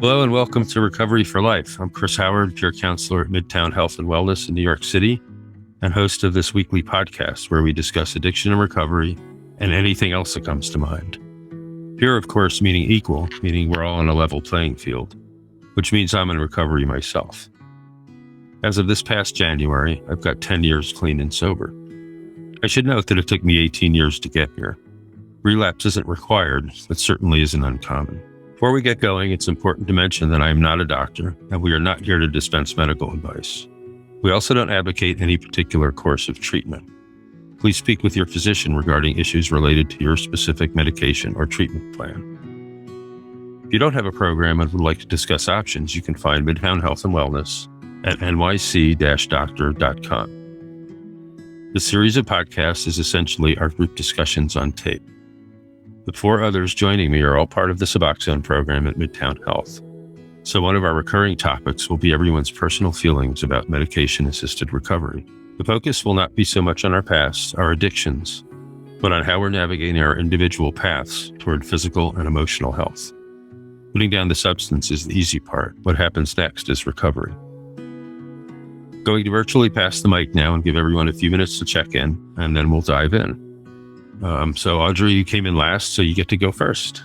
Hello and welcome to Recovery for Life. I'm Chris Howard, peer counselor at Midtown Health Wellness in New York City, and host of this weekly podcast where we discuss addiction and recovery and anything else that comes to mind. Peer, of course, meaning equal, meaning we're all on a level playing field, which means I'm in recovery myself. As of this past January, I've got 10 years clean and sober. I should note that it took me 18 years to get here. Relapse isn't required, but certainly isn't uncommon. Before we get going, it's important to mention that I am not a doctor, and we are not here to dispense medical advice. We also don't advocate any particular course of treatment. Please speak with your physician regarding issues related to your specific medication or treatment plan. If you don't have a program and would like to discuss options, you can find Midtown Health and Wellness at nyc-doctor.com. This series of podcasts is essentially our group discussions on tape. The 4 others joining me are all part of the Suboxone program at Midtown Health. So one of our recurring topics will be everyone's personal feelings about medication-assisted recovery. The focus will not be so much on our past, our addictions, but on how we're navigating our individual paths toward physical and emotional health. Putting down the substance is the easy part. What happens next is recovery. Going to virtually pass the mic now and give everyone a few minutes to check in, and then we'll dive in. So Audrey, you came in last, so you get to go first.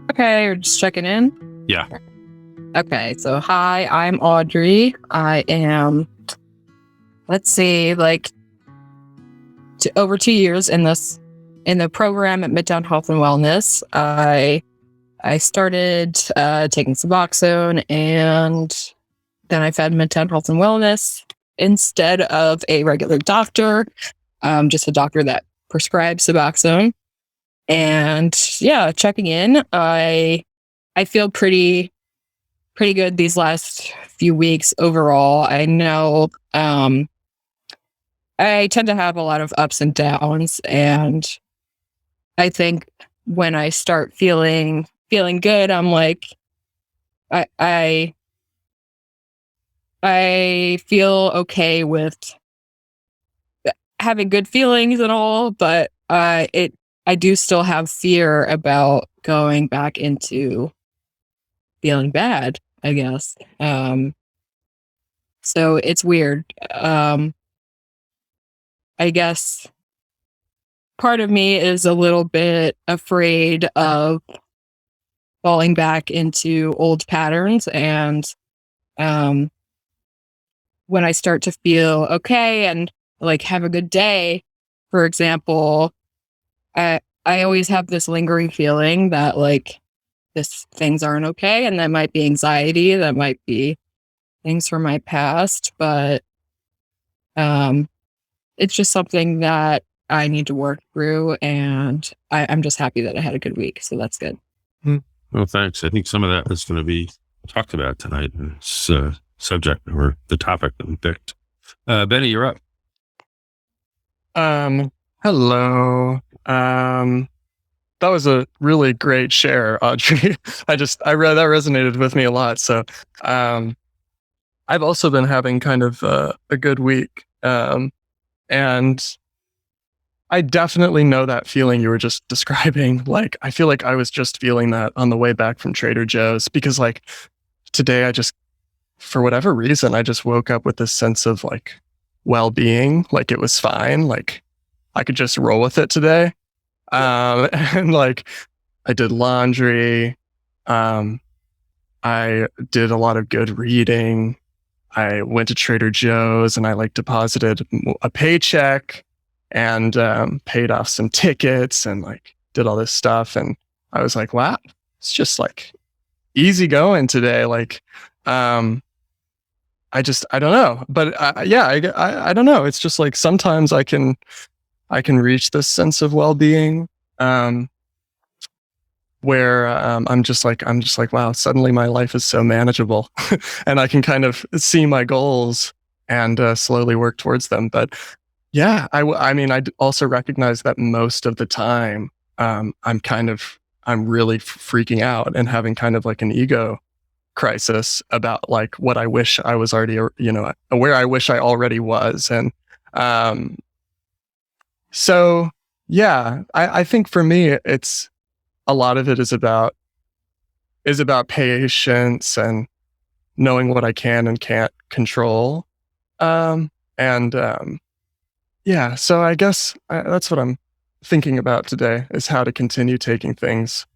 Okay, you're just checking in? Yeah. Okay, so hi, I'm Audrey. I am, over 2 years in the program at Midtown Health and Wellness. I started taking Suboxone, and then I've had Midtown Health and Wellness instead of a regular doctor, just a doctor that prescribes Suboxone. And yeah, checking in. I feel pretty good these last few weeks overall. I know I tend to have a lot of ups and downs, and I think when I start feeling good, I'm like I feel okay with having good feelings and all, but I do still have fear about going back into feeling bad, I guess. So it's weird. I guess part of me is a little bit afraid of falling back into old patterns, and when I start to feel okay and like have a good day, for example, I always have this lingering feeling that like things aren't okay, and that might be anxiety, that might be things from my past, but it's just something that I need to work through, and I'm just happy that I had a good week, so that's good. Well, thanks. I think some of that is going to be talked about tonight in this subject or the topic that we picked. Benny, you're up. Hello. That was a really great share, Audrey. I read that resonated with me a lot. So, I've also been having kind of a good week. And I definitely know that feeling you were just describing. Like, I feel like I was just feeling that on the way back from Trader Joe's, because like today for whatever reason, I just woke up with this sense of like well-being, like it was fine, like I could just roll with it today. And like I did laundry, I did a lot of good reading, I went to Trader Joe's and I like deposited a paycheck and paid off some tickets and like did all this stuff, and I was like, wow, it's just like easy going today. Like I don't know, but I don't know. It's just like sometimes I can reach this sense of well-being, where I'm just like, wow, suddenly my life is so manageable, and I can kind of see my goals and slowly work towards them. But yeah, I mean, I also recognize that most of the time, I'm really freaking out and having kind of like an ego crisis about like what I wish I was already, where I wish I already was. And so yeah, I think for me, it's a lot of it is about is about patience and knowing what I can and can't control. Yeah, so I guess that's what I'm thinking about today, is how to continue taking things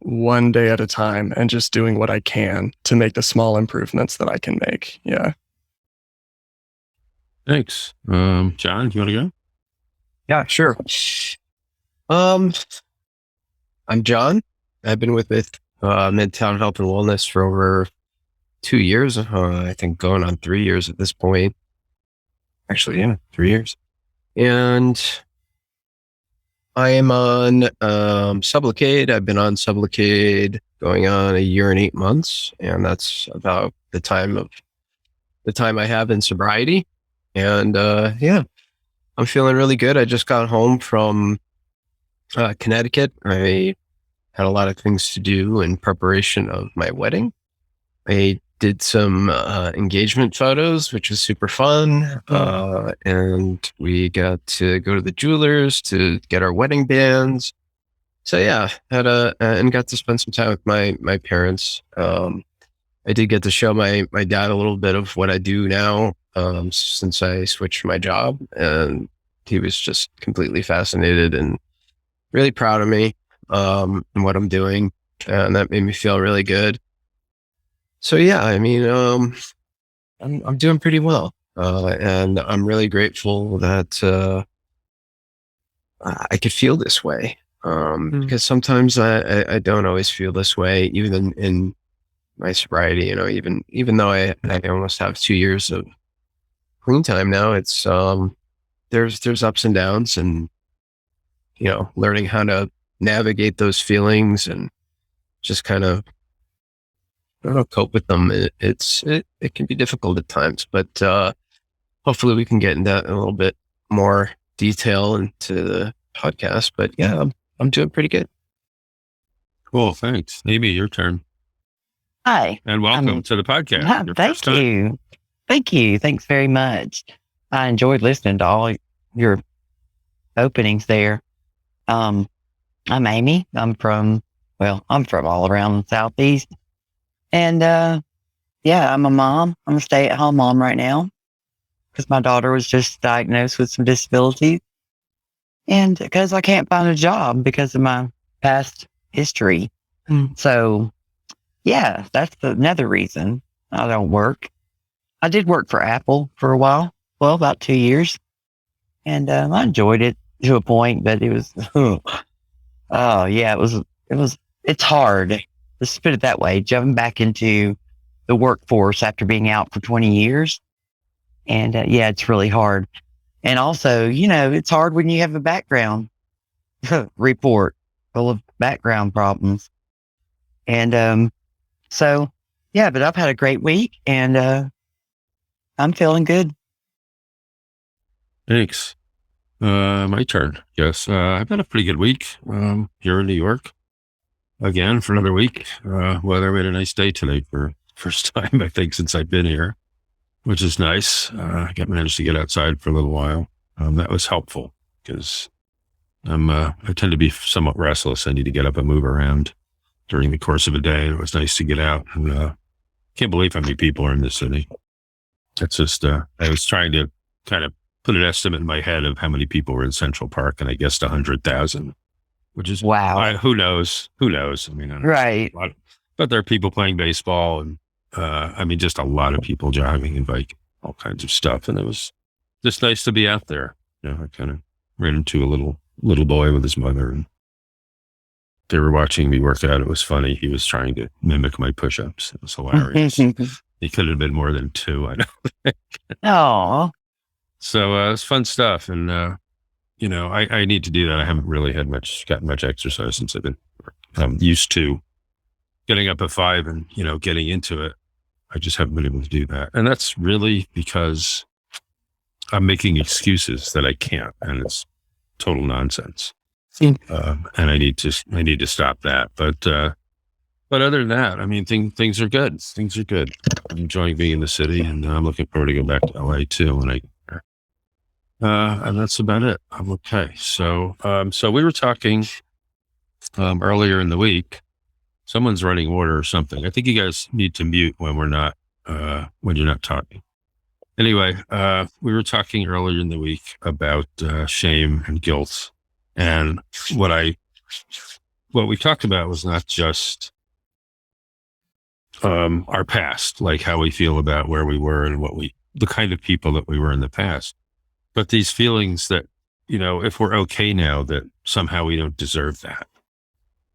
one day at a time and just doing what I can to make the small improvements that I can make. Yeah. Thanks. John, do you want to go? Yeah, sure. I'm John. I've been with Midtown Health and Wellness for over 2 years. I think going on 3 years at this point. Actually, yeah, 3 years. And I am on Sublocade. I've been on Sublocade going on 1 year and 8 months, and that's about the time I have in sobriety. And yeah, I'm feeling really good. I just got home from Connecticut. I had a lot of things to do in preparation of my wedding. I did some engagement photos, which was super fun. And we got to go to the jewelers to get our wedding bands. So yeah, and got to spend some time with my parents. I did get to show my dad a little bit of what I do now, since I switched my job, and he was just completely fascinated and really proud of me, and what I'm doing. And that made me feel really good. So yeah, I mean, I'm doing pretty well, and I'm really grateful that I could feel this way, because sometimes I don't always feel this way, even in my sobriety. You know, even though I almost have 2 years of clean time now, it's there's ups and downs, and you know, learning how to navigate those feelings and just kind of, I don't know, cope with them. It can be difficult at times, but hopefully we can get into that in a little bit more detail into the podcast. But yeah, I'm doing pretty good. Cool. Thanks. Amy, your turn. Hi. And welcome to the podcast. Your Thank first time. you. Thank you. Thanks very much. I enjoyed listening to all your openings there. I'm Amy. I'm from all around the Southeast. And yeah, I'm a mom. I'm a stay-at-home mom right now because my daughter was just diagnosed with some disabilities. And because I can't find a job because of my past history. So yeah, that's another reason I don't work. I did work for Apple for a while. Well, about 2 years. And I enjoyed it to a point, but it was, oh yeah, it's hard. Let's put it that way, jumping back into the workforce after being out for 20 years. And yeah, it's really hard. And also, you know, it's hard when you have a background report full of background problems. And so, yeah, but I've had a great week, and I'm feeling good. Thanks. My turn. Yes. I've had a pretty good week here in New York. Again, for another week. Weather, we had a nice day today for first time, I think, since I've been here, which is nice. I managed to get outside for a little while. That was helpful because I tend to be somewhat restless. I need to get up and move around during the course of a day. It was nice to get out. And can't believe how many people are in this city. It's just, I was trying to kind of put an estimate in my head of how many people were in Central Park, and I guessed 100,000. Which is, wow. Who knows? I mean, I don't right. know, but there are people playing baseball, and I mean, just a lot of people jogging and biking, all kinds of stuff. And it was just nice to be out there. You know, I kind of ran into a little boy with his mother, and they were watching me work out. It was funny. He was trying to mimic my push-ups. It was hilarious. He could have been more than 2. I know. Oh. So it was fun stuff, and you know, I need to do that. I haven't really gotten much exercise since I've been used to getting up at 5 and, you know, getting into it. I just haven't been able to do that. And that's really because I'm making excuses that I can't, and it's total nonsense. And I need to stop that. But other than that, I mean, things are good. Things are good. I'm enjoying being in the city, and I'm looking forward to go back to LA too. And that's about it. I'm okay. So we were talking earlier in the week. Someone's running water or something. I think you guys need to mute when we're not, when you're not talking. Anyway, we were talking earlier in the week about shame and guilt. And what we talked about was not just our past, like how we feel about where we were and the kind of people that we were in the past, but these feelings that, if we're okay now, that somehow we don't deserve that.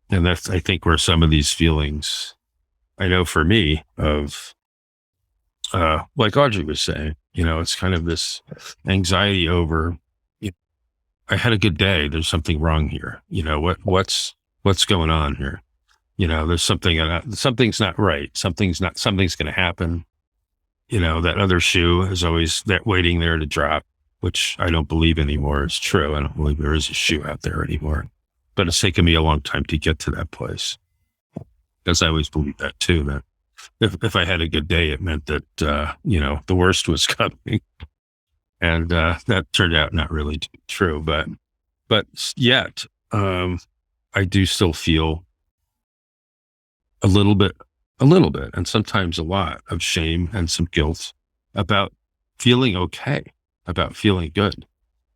And that's, I think, where some of these feelings, I know for me, of, like Audrey was saying, it's kind of this anxiety over, I had a good day. There's something wrong here. What's going on here? There's something's not right. Something's going to happen. That other shoe is always waiting there to drop, which I don't believe anymore is true. I don't believe there is a shoe out there anymore, but it's taken me a long time to get to that place, because I always believed that too, that if I had a good day, it meant that, the worst was coming. And that turned out not really to be true, but yet I do still feel a little bit, and sometimes a lot of shame and some guilt about feeling okay, about feeling good,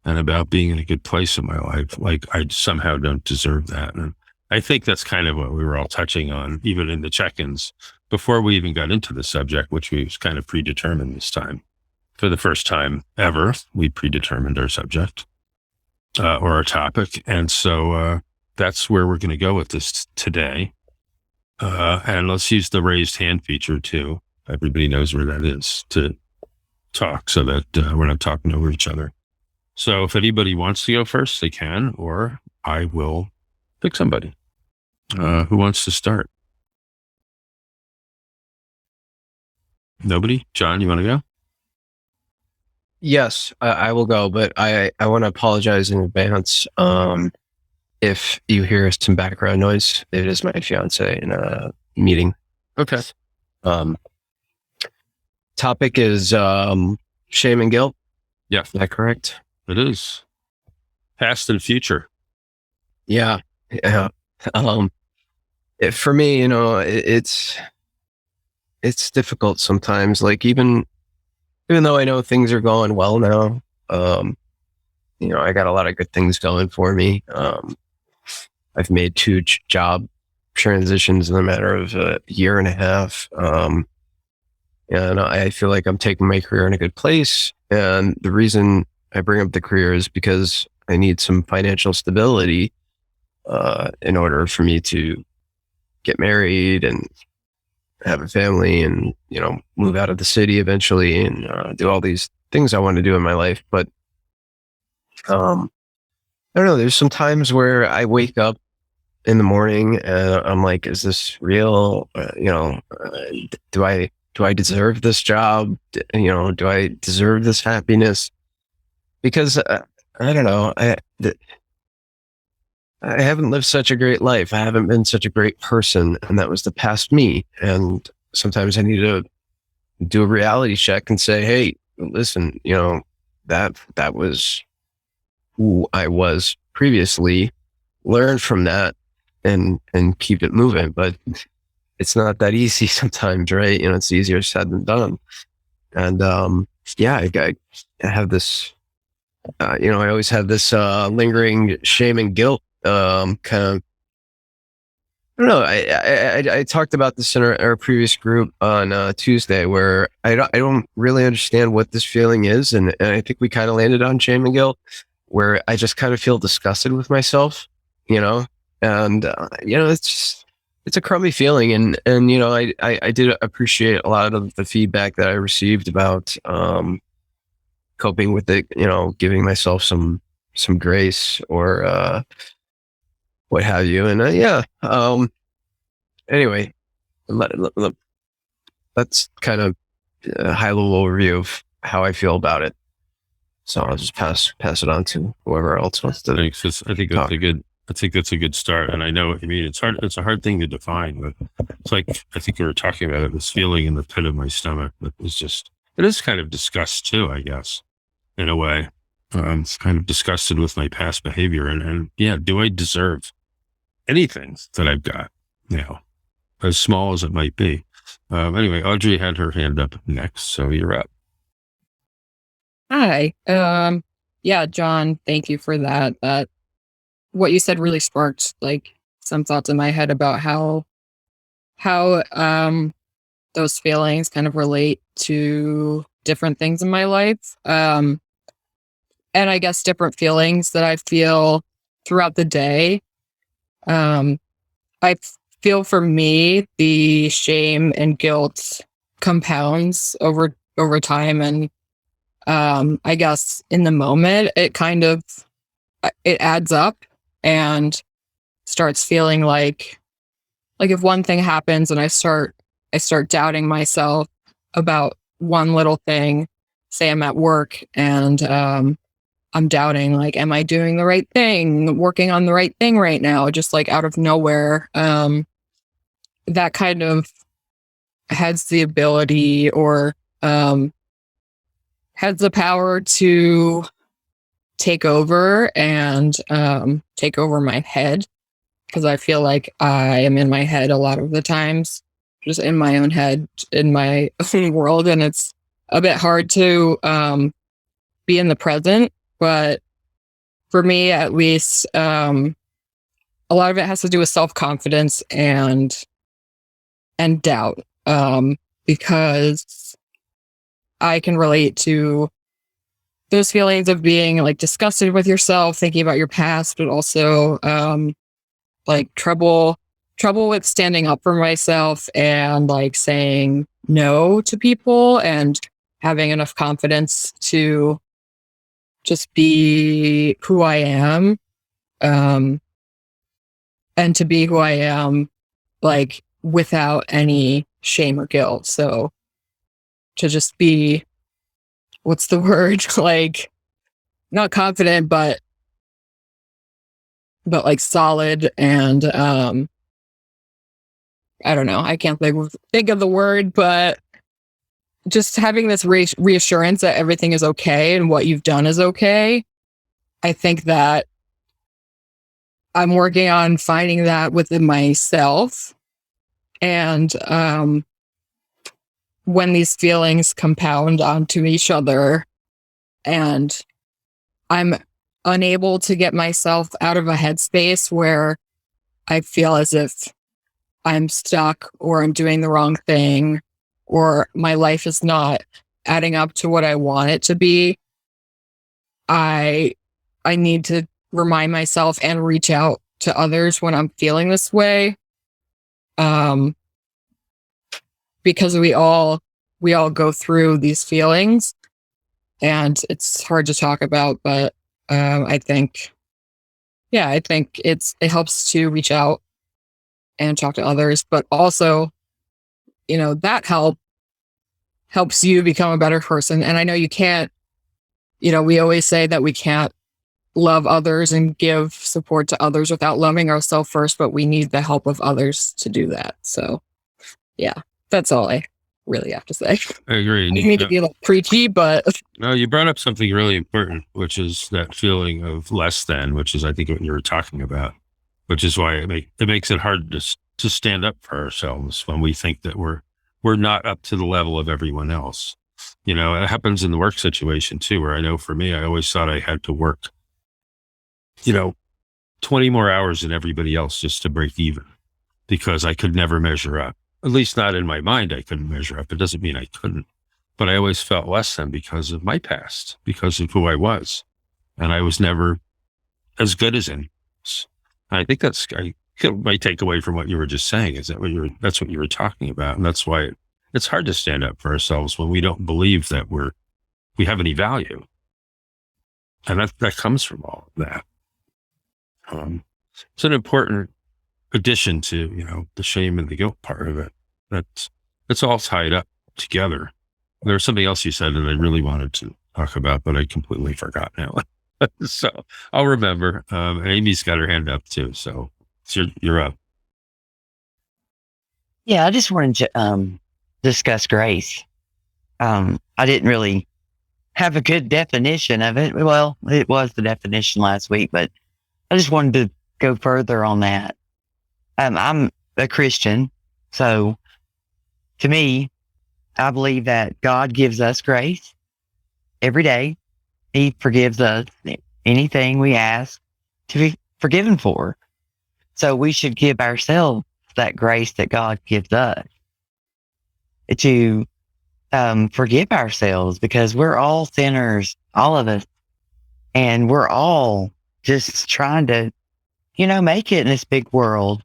and about being in a good place in my life. Like I somehow don't deserve that. And I think that's kind of what we were all touching on, even in the check-ins, before we even got into the subject, which we was kind of predetermined this time. For the first time ever, we predetermined our subject or our topic. And so that's where we're going to go with this today. And let's use the raised hand feature too. Everybody knows where that is, to talk so that we're not talking over each other. So if anybody wants to go first, they can, or I will pick somebody. Who wants to start? Nobody? John, you want to go? Yes, I will go, but I want to apologize in advance. If you hear some background noise, it is my fiance in a meeting. Okay. Topic is shame and guilt. Yeah. Is that correct? It is. Past and future. Yeah. For me, it's difficult sometimes. Like even though I know things are going well now, I got a lot of good things going for me. I've made 2 job transitions in a matter of a year and a half. And I feel like I'm taking my career in a good place. And the reason I bring up the career is because I need some financial stability in order for me to get married and have a family and, move out of the city eventually and do all these things I want to do in my life. But I don't know, there's some times where I wake up in the morning and I'm like, is this real? Do I deserve this job? Do I deserve this happiness? Because I don't know, I haven't lived such a great life. I haven't been such a great person, and that was the past me. And sometimes I need to do a reality check and say, hey, listen, that was who I was previously. Learn from that and keep it moving. But it's not that easy sometimes, right? It's easier said than done. And I have this, I always have this lingering shame and guilt. Kind of, I don't know. I talked about this in our previous group on Tuesday, where I don't really understand what this feeling is, and I think we kind of landed on shame and guilt, where I just kind of feel disgusted with myself, and it's a crummy feeling, and I did appreciate a lot of the feedback that I received about coping with it, giving myself some grace or what have you. And anyway, that's kind of a high level overview of how I feel about it. So I'll just pass it on to whoever else wants to. Thanks. I think that's a good start. And I know what you mean. It's hard. It's a hard thing to define, but it's like, I think we were talking about it, this feeling in the pit of my stomach that it is kind of disgust too, I guess, in a way. I'm kind of disgusted with my past behavior and do I deserve anything that I've got now? as small as it might be. Anyway, Audrey had her hand up next, so you're up. Hi. Yeah, John, thank you for that. That what you said really sparked like some thoughts in my head about how those feelings kind of relate to different things in my life. And I guess different feelings that I feel throughout the day. I feel for me, the shame and guilt compounds over time. And I guess in the moment, it adds up and starts feeling like if one thing happens and I start doubting myself about one little thing, say I'm at work and I'm doubting, like, am I doing the right thing, working on the right thing right now, just like out of nowhere. That kind of has the ability or has the power to take over and take over my head, because I feel like I am in my head a lot of the times, just in my own head, in my own world, and it's a bit hard to be in the present. But for me, at least, a lot of it has to do with self-confidence and doubt, because I can relate to those feelings of being like disgusted with yourself, thinking about your past, but also like trouble with standing up for myself and like saying no to people and having enough confidence to just be who I am, and to be who I am, like without any shame or guilt. So to just be, what's the word? Like not confident, but like solid and I don't know. I can't think of the word, but just having this reassurance that everything is okay and what you've done is okay. I think that I'm working on finding that within myself. And when these feelings compound onto each other and I'm unable to get myself out of a headspace where I feel as if I'm stuck or I'm doing the wrong thing or my life is not adding up to what I want it to be, I need to remind myself and reach out to others when I'm feeling this way. Because we all go through these feelings and it's hard to talk about, but I think it helps to reach out and talk to others, but also, that helps you become a better person. And I know you can't, we always say that we can't love others and give support to others without loving ourselves first, but we need the help of others to do that. So yeah, that's all I really have to say. I agree. I need to be like preachy, but no, you brought up something really important, which is that feeling of less than, which is, I think, what you were talking about, which is why it makes it hard to stand up for ourselves when we think that we're not up to the level of everyone else. It happens in the work situation too, where I know for me, I always thought I had to work, 20 more hours than everybody else just to break even, because I could never measure up. At least not in my mind, I couldn't measure up. It doesn't mean I couldn't, but I always felt less than because of my past, because of who I was. And I was never as good as anyone else. I think that's my takeaway from what you were just saying, is that's what you were talking about. And that's why it's hard to stand up for ourselves when we don't believe that we have any value. And that comes from all of that. It's an important addition to, the shame and the guilt part of it. It's all tied up together. There was something else you said that I really wanted to talk about, but I completely forgot now. So I'll remember. Amy's got her hand up too. So you're up. Yeah, I just wanted to discuss grace. I didn't really have a good definition of it. Well, it was the definition last week, but I just wanted to go further on that. I'm a Christian, So to me, I believe that God gives us grace every day. He forgives us anything we ask to be forgiven for. So we should give ourselves that grace that God gives us to forgive ourselves, because we're all sinners, all of us. And we're all just trying to, make it in this big world.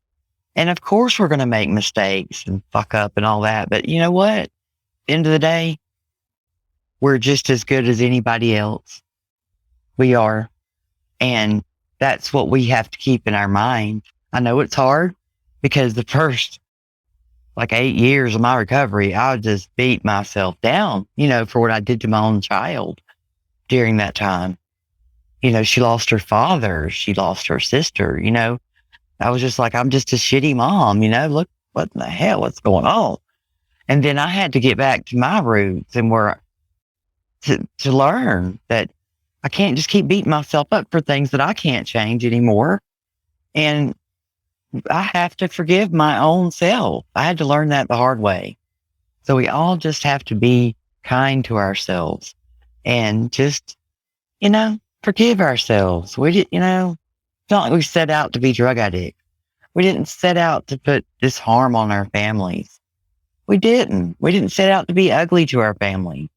And of course, we're going to make mistakes and fuck up and all that. But you know what? End of the day, we're just as good as anybody else. We are. And that's what we have to keep in our mind. I know it's hard, because the first 8 years of my recovery, I would just beat myself down, for what I did to my own child during that time. She lost her father. She lost her sister, I was just like, I'm just a shitty mom, look, what in the hell, what's going on? And then I had to get back to my roots and to learn that I can't just keep beating myself up for things that I can't change anymore. And I have to forgive my own self. I had to learn that the hard way. So we all just have to be kind to ourselves and just, forgive ourselves. We did, it's not like we set out to be drug addicts. We didn't set out to put this harm on our families. We didn't. We didn't set out to be ugly to our family.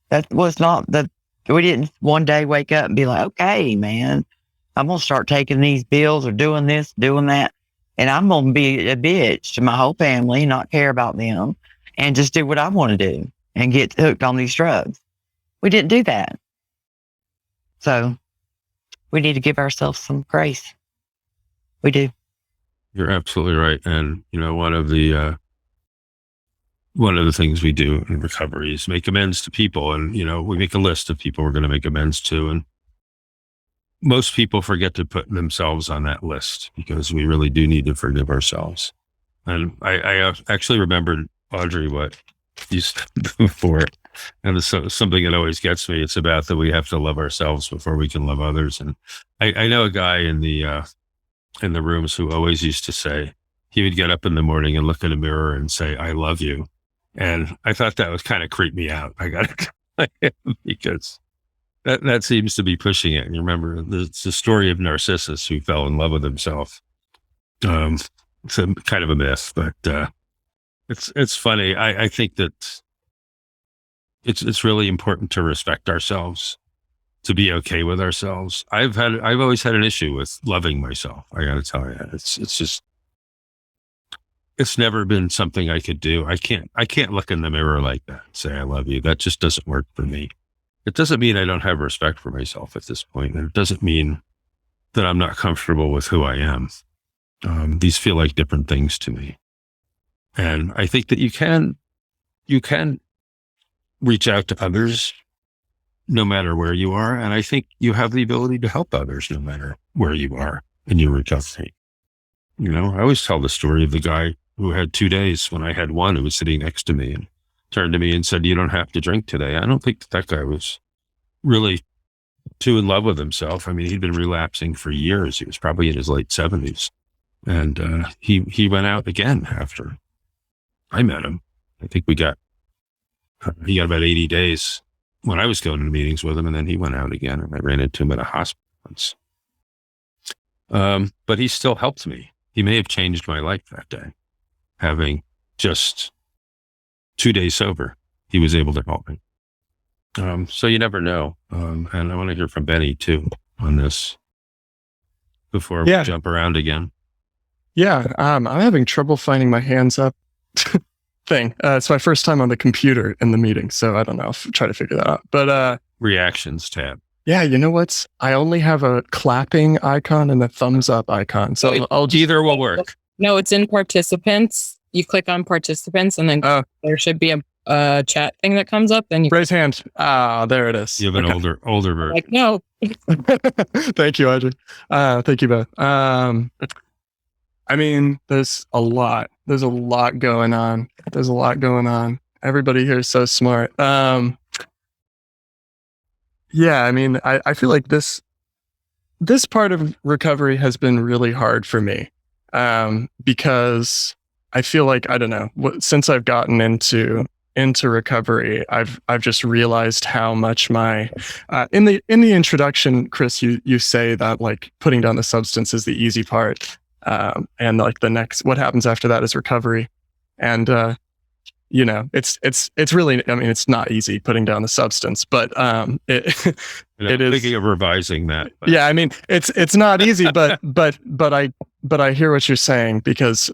That was not we didn't one day wake up and be like, okay, man, I'm going to start taking these pills or doing this, doing that. And I'm going to be a bitch to my whole family, not care about them, and just do what I want to do and get hooked on these drugs. We didn't do that. So we need to give ourselves some grace. We do. You're absolutely right. And, one of the things we do in recovery is make amends to people. And, we make a list of people we're going to make amends to. And most people forget to put themselves on that list, because we really do need to forgive ourselves. And I actually remembered, Audrey, what you said before. And it's something that always gets me. It's about that we have to love ourselves before we can love others. And I know a guy in the rooms who always used to say, he would get up in the morning and look in a mirror and say, I love you. And I thought that was kind of creep me out. I got to because that seems to be pushing it. And you remember, it's the story of Narcissus who fell in love with himself. It's a kind of a myth, but it's funny. I think that it's really important to respect ourselves, to be okay with ourselves. I've always had an issue with loving myself. I got to tell you, it's never been something I could do. I can't look in the mirror like that and say, I love you. That just doesn't work for me. It doesn't mean I don't have respect for myself at this point. And it doesn't mean that I'm not comfortable with who I am. These feel like different things to me. And I think that you can reach out to others no matter where you are. And I think you have the ability to help others no matter where you are in your recovery. I always tell the story of the guy who had 2 days when I had one, who was sitting next to me and turned to me and said, you don't have to drink today. I don't think that guy was really too in love with himself. I mean, he'd been relapsing for years. He was probably in his late 70s. And he went out again after I met him. I think he got about 80 days when I was going to meetings with him, and then he went out again, and I ran into him at a hospital once. But he still helped me. He may have changed my life that day. Having just 2 days sober, he was able to help me. So you never know. And I want to hear from Benny too on this before we jump around again. Yeah, I'm having trouble finding my hands up thing. It's my first time on the computer in the meeting, so I don't know. I'll try to figure that out. But reactions tab. Yeah, you know what? I only have a clapping icon and a thumbs up icon, so either will work. No, it's in participants. You click on participants, and then there should be a chat thing that comes up. Then you raise hand. There it is. You have an older version. Like, no. Thank you, Audrey. Thank you both. I mean, there's a lot. There's a lot going on. Everybody here is so smart. Yeah, I mean, I feel like this part of recovery has been really hard for me because I feel like, I don't know, since I've gotten into recovery, I've just realized how much my in the introduction, Chris, you say that like putting down the substance is the easy part, and like what happens after that is recovery, and it's really, I mean, it's not easy putting down the substance, but it it is thinking of revising that. But. Yeah, I mean, it's not easy, but I hear what you're saying, because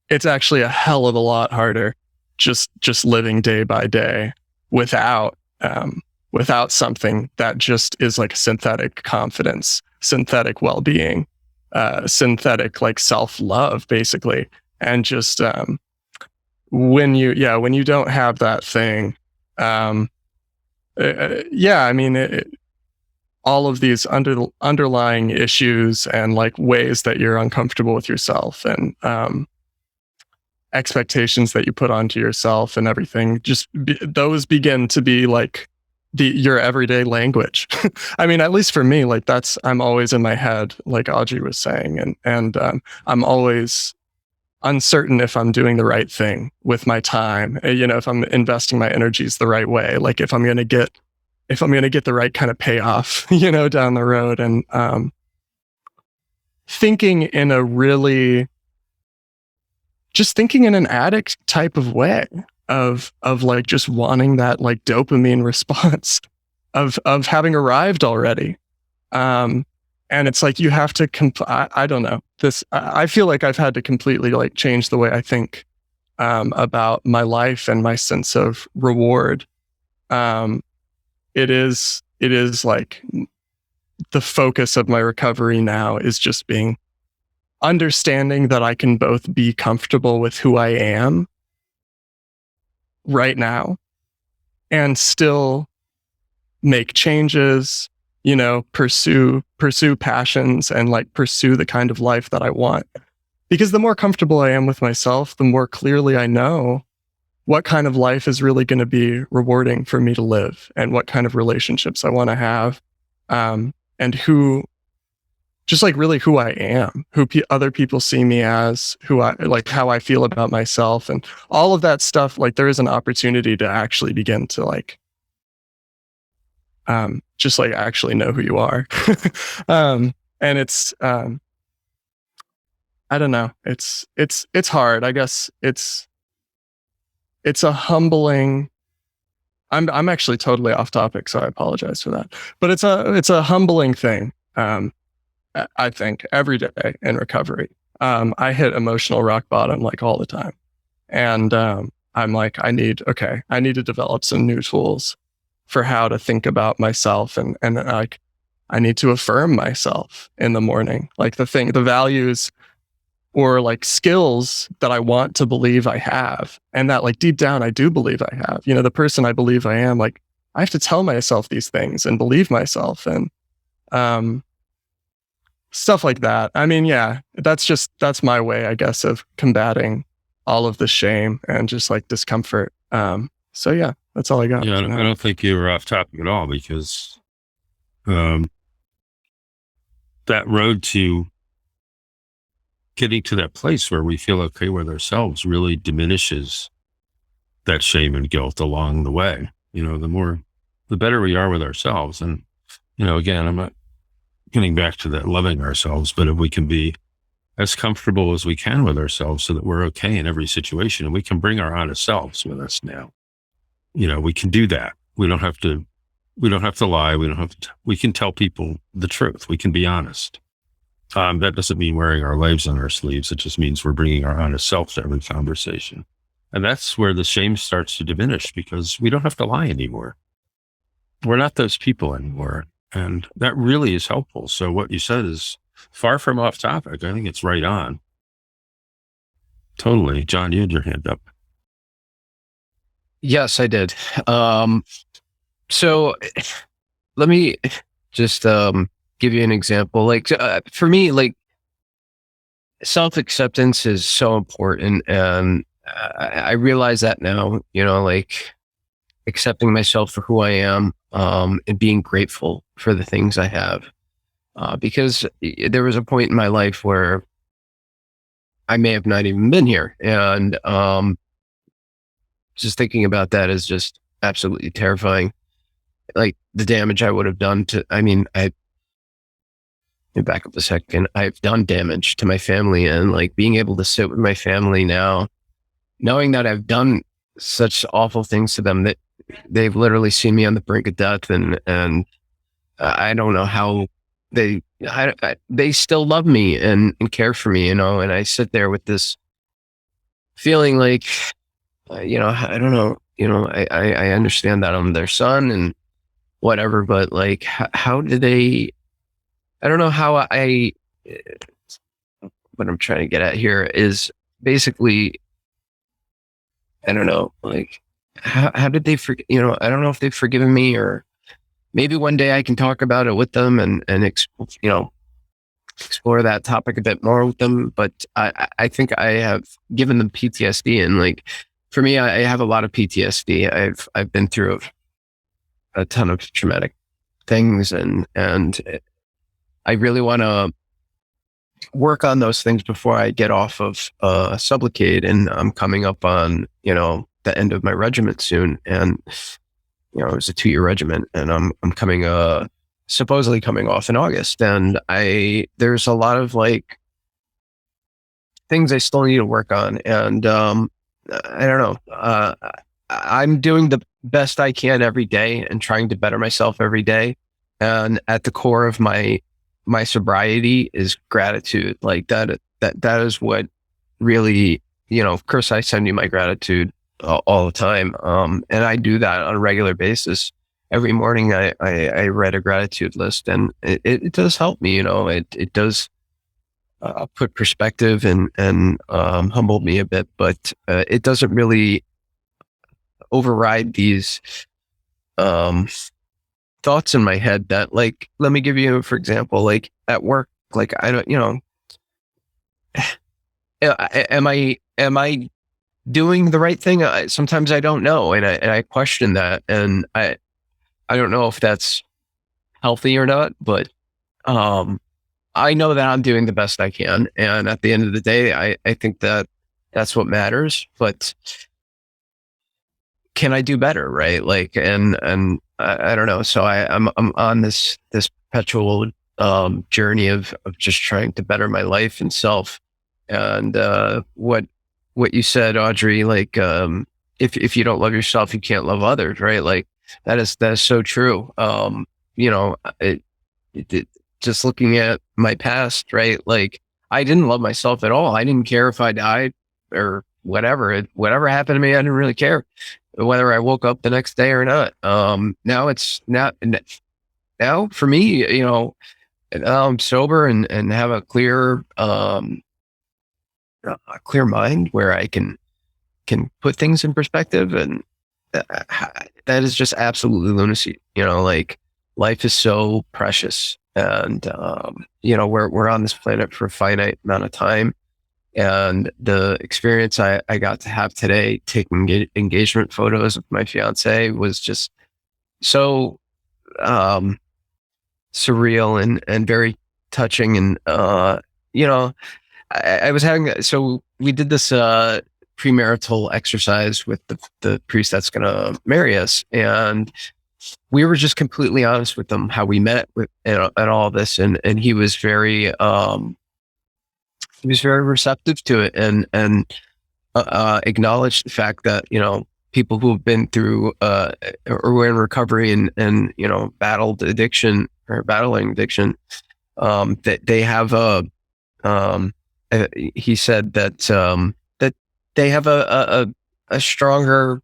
it's actually a hell of a lot harder just living day by day without something that just is like synthetic confidence, synthetic well-being, synthetic like self-love, basically. And just when you don't have that thing, I mean, all of these underlying issues and like ways that you're uncomfortable with yourself, and expectations that you put onto yourself and everything, those begin to be like your everyday language. I mean, at least for me, like I'm always in my head, like Audrey was saying, and I'm always uncertain if I'm doing the right thing with my time, if I'm investing my energies the right way, like if I'm going to get the right kind of payoff, down the road. And thinking in an addict type of way of like just wanting that like dopamine response of having arrived already. And it's like you have to, I don't know, I feel like I've had to completely like change the way I think about my life and my sense of reward. It is like the focus of my recovery now is just understanding that I can both be comfortable with who I am right now and still make changes, pursue passions, and like pursue the kind of life that I want. Because the more comfortable I am with myself, the more clearly I know what kind of life is really going to be rewarding for me to live, and what kind of relationships I want to have, and just like really who I am, who other people see me as, how I feel about myself, and all of that stuff. Like there is an opportunity to actually begin to like, just like actually know who you are. And it's, I don't know. It's hard. I guess it's a humbling, I'm actually totally off topic, so I apologize for that. But it's a humbling thing. I think every day in recovery, I hit emotional rock bottom like all the time. And, I'm like, I need to develop some new tools for how to think about myself. And like, I need to affirm myself in the morning, like the values or like skills that I want to believe I have. And that like deep down, I do believe I have, the person I believe I am, like I have to tell myself these things and believe myself, and, stuff like that. I mean, yeah, that's my way, I guess, of combating all of the shame and just like discomfort. So yeah, that's all I got. Yeah, I don't think you were off topic at all, because that road to getting to that place where we feel okay with ourselves really diminishes that shame and guilt along the way. The better we are with ourselves. And, again, I'm not getting back to that loving ourselves, but if we can be as comfortable as we can with ourselves so that we're okay in every situation, and we can bring our honest selves with us now. We can do that. We don't have to lie. We can tell people the truth. We can be honest. That doesn't mean wearing our lives on our sleeves. It just means we're bringing our honest self to every conversation. And that's where the shame starts to diminish, because we don't have to lie anymore. We're not those people anymore. And that really is helpful. So what you said is far from off topic. I think it's right on. Totally. John, you had your hand up. Yes, I did. So let me just give you an example. Like for me, like self-acceptance is so important, and I realize that now. Like accepting myself for who I am, and being grateful for the things I have. Because there was a point in my life where I may have not even been here. And just thinking about that is just absolutely terrifying. Like the damage I would have done to, I mean, let me back up a second. I've done damage to my family, and like being able to sit with my family now, knowing that I've done such awful things to them, that they've literally seen me on the brink of death, and I don't know how they still love me and care for me, and I sit there with this feeling like, I don't know, I understand that I'm their son and whatever, but like, how do they, I don't know how what I'm trying to get at here is basically, I don't know, like, how did they forget, I don't know if they've forgiven me, or maybe one day I can talk about it with them and explore that topic a bit more with them. But I think I have given them PTSD, and like, for me, I have a lot of PTSD. I've been through a ton of traumatic things, and I really want to work on those things before I get off of Sublocade, and I'm coming up on the end of my regimen soon, and it was a 2-year regimen, and I'm coming supposedly coming off in August, and there's a lot of like things I still need to work on, and I don't know. I'm doing the best I can every day and trying to better myself every day, and at the core of my sobriety is gratitude. Like that is what really, Chris, I send you my gratitude all the time. And I do that on a regular basis. Every morning I write a gratitude list, and it does help me, it does put perspective and humble me a bit, but it doesn't really override these thoughts in my head that, like, let me give you, for example, like at work, like, I don't, am I doing the right thing? Sometimes I don't know. And I question that. And I don't know if that's healthy or not, but, I know that I'm doing the best I can. And at the end of the day, I think that that's what matters, but can I do better? Right. Like, and I don't know. So I'm on this perpetual journey of just trying to better my life and self. And what you said, Audrey, like, if you don't love yourself, you can't love others, right? Like that is so true. Just looking at my past, right? Like I didn't love myself at all. I didn't care if I died or whatever. Whatever happened to me, I didn't really care whether I woke up the next day or not. Now it's not. Now for me, I'm sober and have a clear mind where I can put things in perspective, and that is just absolutely lunacy. Like life is so precious, and we're on this planet for a finite amount of time. And the experience I got to have today, taking engagement photos of my fiance, was just so surreal and very touching. And I was having, so we did this premarital exercise with the priest that's going to marry us, and we were just completely honest with them how we met with and all this, and he was very receptive to it, and acknowledged the fact that people who have been through or were in recovery and battled addiction or battling addiction, that they have he said that that they have a stronger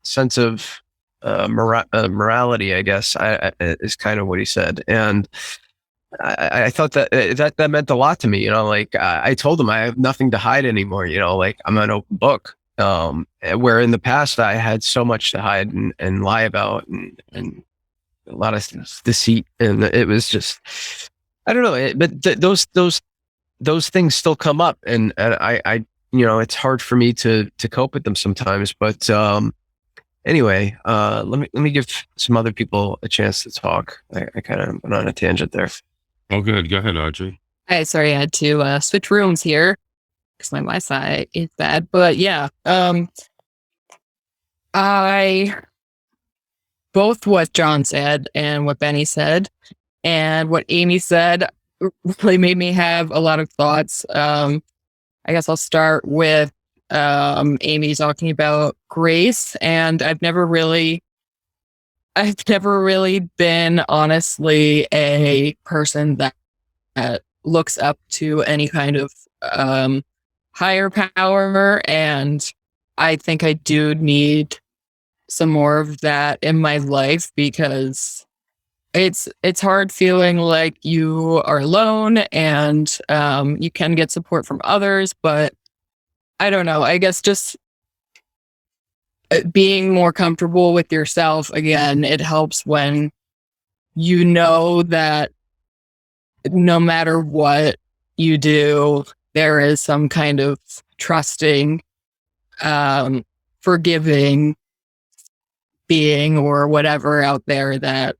sense of morality, I guess, is kind of what he said. And I thought that meant a lot to me. Like I told him I have nothing to hide anymore. Like I'm an open book. Where in the past I had so much to hide and lie about and a lot of deceit, and it was just, I don't know. But those things still come up, and I it's hard for me to cope with them sometimes. But anyway, let me give some other people a chance to talk. I kind of went on a tangent there. Oh, good. Go ahead, Audrey. Sorry, I had to switch rooms here because my Wi-Fi is bad. But yeah, I both what John said and what Benny said and what Amy said really made me have a lot of thoughts. I guess I'll start with Amy talking about grace, and I've never really been honestly a person that looks up to any kind of higher power, and I think I do need some more of that in my life because it's hard feeling like you are alone, and you can get support from others, but I don't know. I guess just being more comfortable with yourself again, it helps when you know that no matter what you do, there is some kind of trusting, forgiving being or whatever out there that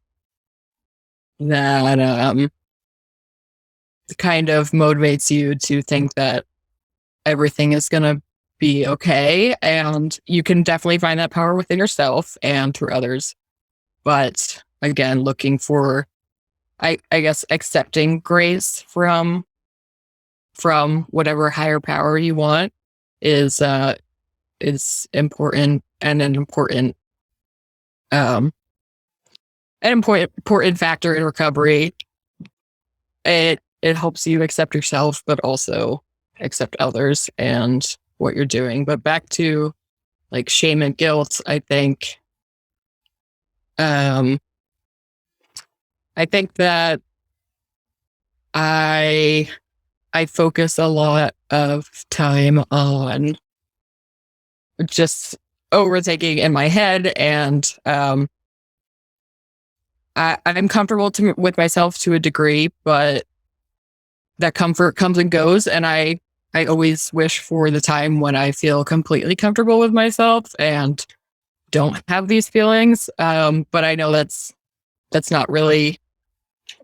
kind of motivates you to think that everything is going to be okay. And you can definitely find that power within yourself and through others. But again, looking for, I guess, accepting grace from whatever higher power you want is important, and an important factor in recovery. It helps you accept yourself, but also accept others and what you're doing. But back to like shame and guilt, I think that I focus a lot of time on just overthinking in my head, and I'm comfortable with myself to a degree, but that comfort comes and goes, and I always wish for the time when I feel completely comfortable with myself and don't have these feelings. But I know that's not really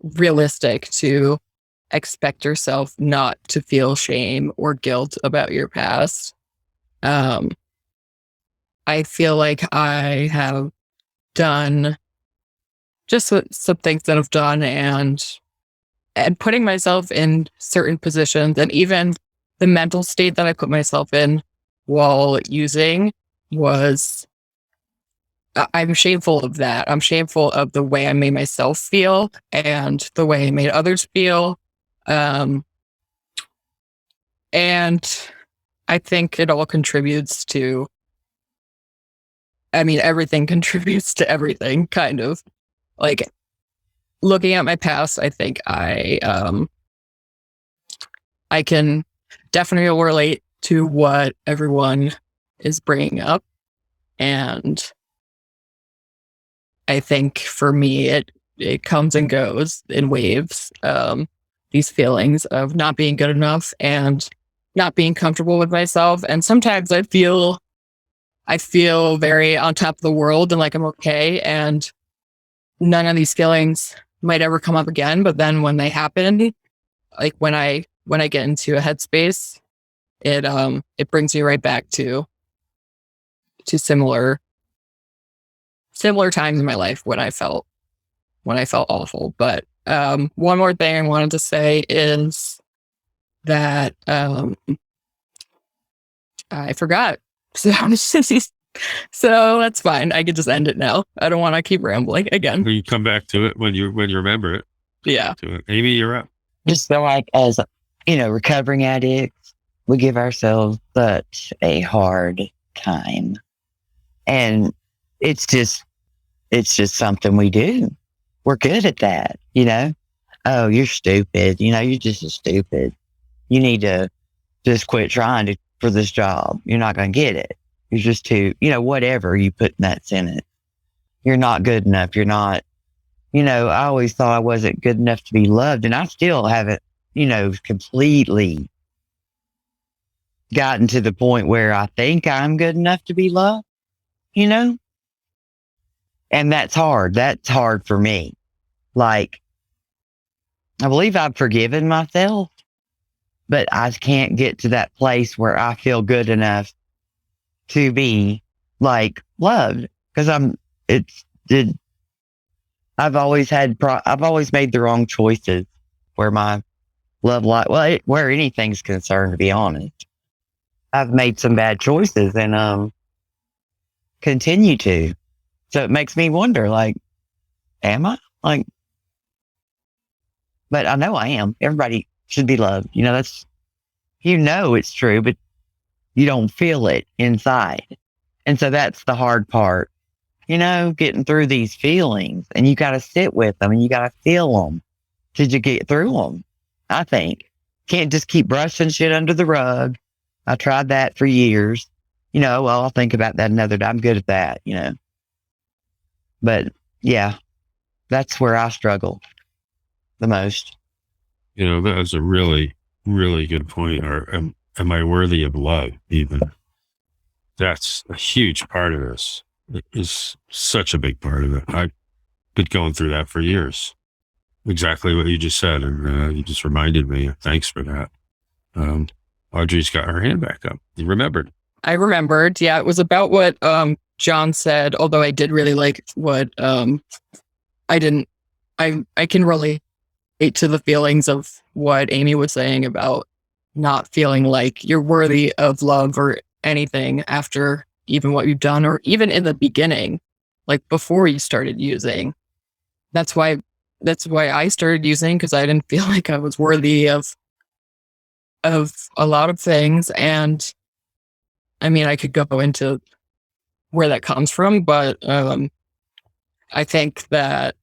realistic to expect yourself not to feel shame or guilt about your past. I feel like I have done just some things that I've done, and putting myself in certain positions, and even the mental state that I put myself in while using was, I'm shameful of that. I'm shameful of the way I made myself feel and the way I made others feel. And I think it all contributes to, everything contributes to everything, kind of. Like, looking at my past, I think I can definitely relate to what everyone is bringing up. And I think for me, it comes and goes in waves. These feelings of not being good enough and not being comfortable with myself. And sometimes I feel very on top of the world and like I'm okay. And none of these feelings might ever come up again. But then when they happen, like when I get into a headspace, it brings me right back to similar times in my life when I felt awful. But one more thing I wanted to say is that I forgot. So that's fine. I could just end it now. I don't want to keep rambling again. You come back to it when you remember it. Yeah. Amy, you're up. Just feel like as, recovering addicts, we give ourselves such a hard time. And it's just something we do. We're good at that, Oh, you're stupid. You're just stupid. You need to just quit trying for this job. You're not going to get it. You're just too, whatever you put in that sentence. You're not good enough. You're not, I always thought I wasn't good enough to be loved, and I still haven't, completely gotten to the point where I think I'm good enough to be loved, and that's hard. That's hard for me. Like, I believe I've forgiven myself, but I can't get to that place where I feel good enough to be like loved. Cause I've always made the wrong choices where my love life, where anything's concerned, to be honest. I've made some bad choices and, continue to. So it makes me wonder, like, am I? Like, but I know I am. Everybody should be loved. That's, it's true, but you don't feel it inside. And so that's the hard part, getting through these feelings, and you got to sit with them and you got to feel them till you get through them. I think can't just keep brushing shit under the rug. I tried that for years. I'll think about that another day. I'm good at that, but yeah, that's where I struggle the most. That was a really, really good point. Or am I worthy of love even? That's a huge part of this. It is such a big part of it. I've been going through that for years. Exactly what you just said. And you just reminded me. Thanks for that. Audrey's got her hand back up. You remembered. I remembered. Yeah, it was about what John said, although I did really like what I can relate to the feelings of what Amy was saying about not feeling like you're worthy of love or anything after even what you've done, or even in the beginning, like before you started using. That's why I started using, because I didn't feel like I was worthy of a lot of things. And I mean, I could go into where that comes from, but I think that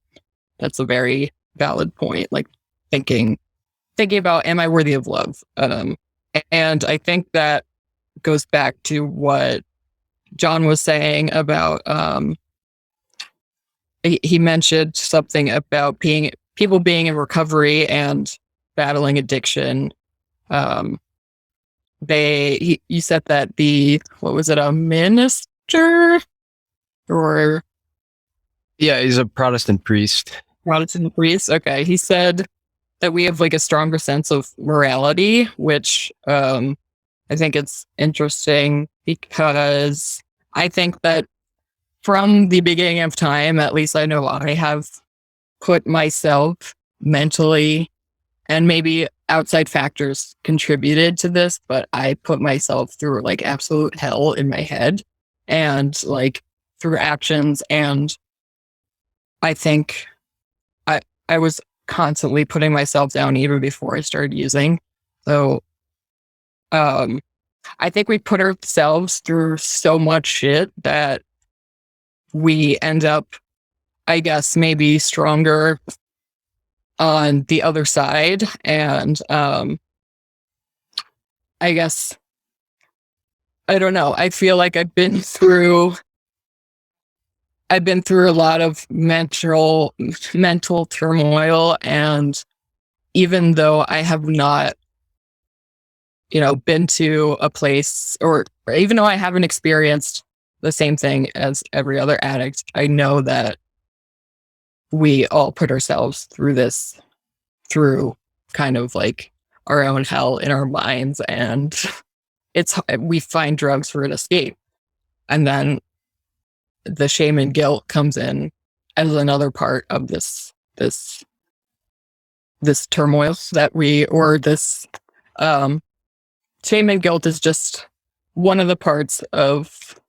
that's a very valid point. Like thinking about, am I worthy of love? And I think that goes back to what John was saying about, he mentioned something about people being in recovery and battling addiction. You said that a minister or? Yeah, he's a Protestant priest. Protestant priest. Okay. He said that we have like a stronger sense of morality, which, I think it's interesting because I think that from the beginning of time, at least I know I have put myself mentally, and maybe outside factors contributed to this, but I put myself through like absolute hell in my head and like through actions. And I think I was constantly putting myself down even before I started using. So, I think we put ourselves through so much shit that we end up, I guess, maybe stronger on the other side. And I guess, I don't know. I feel like I've been through a lot of mental turmoil, and even though I have not, been to a place, or even though I haven't experienced the same thing as every other addict, I know that we all put ourselves through kind of like our own hell in our minds, and we find drugs for an escape. And then the shame and guilt comes in as another part of this turmoil shame and guilt is just one of the parts of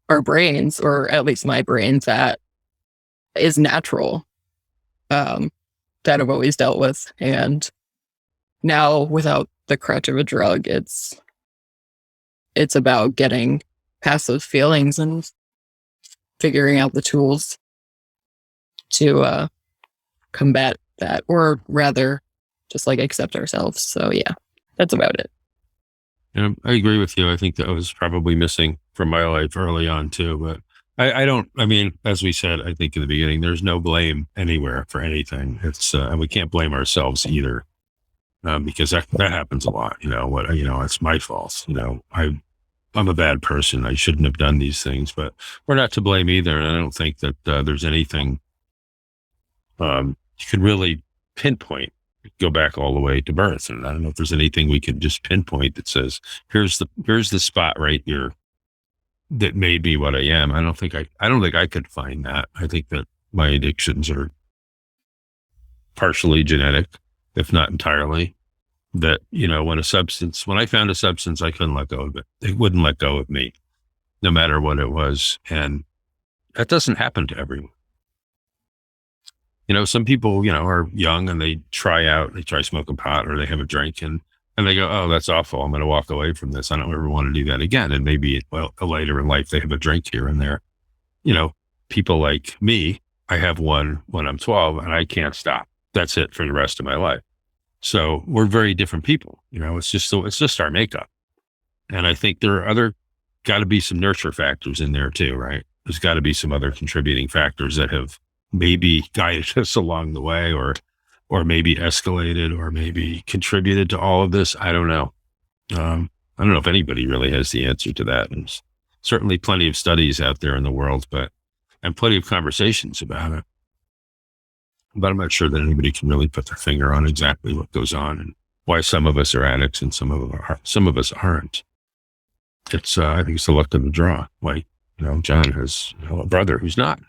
our brains, or at least my brain, that is natural, that I've always dealt with. And now, without the crutch of a drug, it's about getting past those feelings and figuring out the tools to combat that, or rather just like accept ourselves. So yeah, that's about it. And I agree with you. I think that was probably missing from my life early on too, but I mean, as we said, I think in the beginning, there's no blame anywhere for anything. It's, and we can't blame ourselves either, because that happens a lot. It's my fault. I'm a bad person. I shouldn't have done these things, but we're not to blame either. And I don't think that there's anything you can really pinpoint go back all the way to birth. And I don't know if there's anything we could just pinpoint that says, here's the spot right here that made me what I am. I don't think I could find that. I think that my addictions are partially genetic, if not entirely. That, when I found a substance, I couldn't let go of it. It wouldn't let go of me, no matter what it was. And that doesn't happen to everyone. Some people, are young and they try smoking pot or they have a drink and they go, oh, that's awful. I'm going to walk away from this. I don't ever want to do that again. And maybe, later in life, they have a drink here and there. People like me, I have one when I'm 12 and I can't stop. That's it for the rest of my life. So we're very different people. It's just our makeup. And I think there are got to be some nurture factors in there too, right? There's got to be some other contributing factors that have maybe guided us along the way or maybe escalated or maybe contributed to all of this. I don't know. I don't know if anybody really has the answer to that. And there's certainly plenty of studies out there in the world, and plenty of conversations about it. But I'm not sure that anybody can really put their finger on exactly what goes on and why some of us are addicts and some of us aren't. It's, I think it's the luck of the draw. Like, John has a brother who's not,